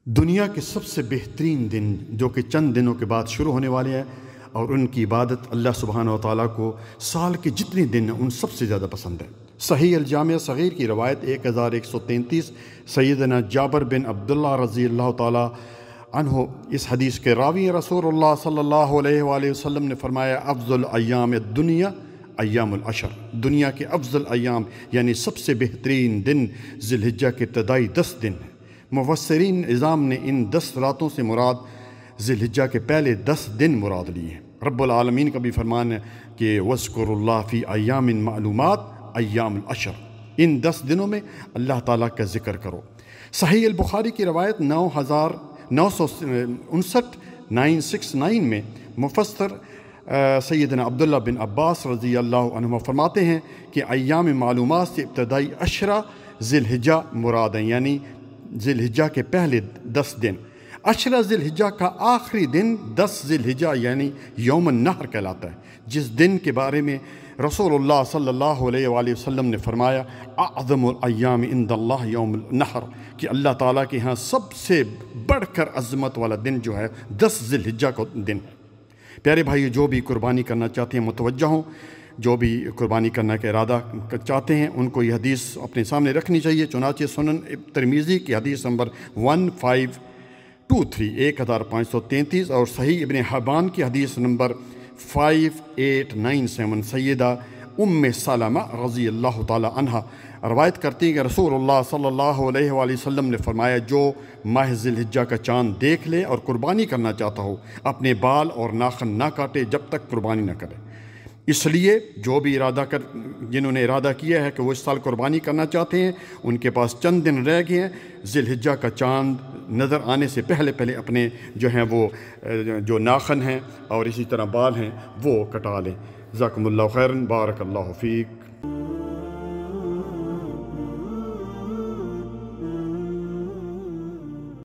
دنیا کے سب سے بہترین دن جو کہ چند دنوں کے بعد شروع ہونے والے ہیں، اور ان کی عبادت اللہ سبحانہ و تعالیٰ کو سال کے جتنے دن ہیں ان سب سے زیادہ پسند ہے۔ صحیح الجامع صغیر کی روایت 1133 سیدنا جابر بن عبداللہ رضی اللہ تعالیٰ عنہ اس حدیث کے راوی رسول اللہ صلی اللہ علیہ وآلہ وسلم نے فرمایا، افضل ایام الدنیا ایام العشر، دنیا کے افضل ایام یعنی سب سے بہترین دن ذی الحجہ کے ابتدائی 10 دن ہیں۔ مفسرین عظام نے ان 10 راتوں سے مراد ذی الحجہ کے پہلے 10 دن مراد لیے ہیں۔ رب العالمین کا بھی فرمان ہے کہ وَاذْكُرُوا اللَّهَ فِي أَيَّامٍ مَعْلُومَاتٍ ایام العشر، ان 10 دنوں میں اللہ تعالیٰ کا ذکر کرو۔ صحیح البخاری کی روایت 969 میں مفسر سیدنا عبداللہ بن عباس رضی اللہ عنہما فرماتے ہیں کہ ایام معلومات سے ابتدائی 10 ذی الحجہ مراد ہیں، یعنی ذی الحجہ کے پہلے 10 دن۔ 10 ذی الحجہ کا آخری دن 10 ذی الحجہ یعنی یوم النحر کہلاتا ہے، جس دن کے بارے میں رسول اللہ صلی اللہ علیہ وآلہ وسلم نے فرمایا، اعظم الایام عند اللہ یوم النحر، کہ اللہ تعالیٰ کے ہاں سب سے بڑھ کر عظمت والا دن جو ہے 10 ذی الحجہ کا دن ہے۔ پیارے بھائی، جو بھی قربانی کرنا چاہتے ہیں متوجہ ہوں، جو بھی قربانی کرنے کا ارادہ چاہتے ہیں ان کو یہ حدیث اپنے سامنے رکھنی چاہیے۔ چنانچہ سنن ترمذی کی حدیث نمبر 1523 1533 اور صحیح ابن حبان کی حدیث نمبر 5897 سیدہ ام سلمہ رضی اللہ تعالی عنہ روایت کرتی ہیں کہ رسول اللہ صلی اللہ علیہ وآلہ وسلم نے فرمایا، جو ماہ ذی الحجہ کا چاند دیکھ لے اور قربانی کرنا چاہتا ہو، اپنے بال اور ناخن نہ کاٹے جب تک قربانی نہ کرے۔ اس لیے جو بھی جنہوں نے ارادہ کیا ہے کہ وہ اس سال قربانی کرنا چاہتے ہیں، ان کے پاس چند دن رہ گئے ہیں، ذی الحجہ کا چاند نظر آنے سے پہلے اپنے جو ہیں وہ جو ناخن ہیں اور اسی طرح بال ہیں وہ کٹا لیں۔ جزاکم اللہ خیرا، بارک اللہ فیک۔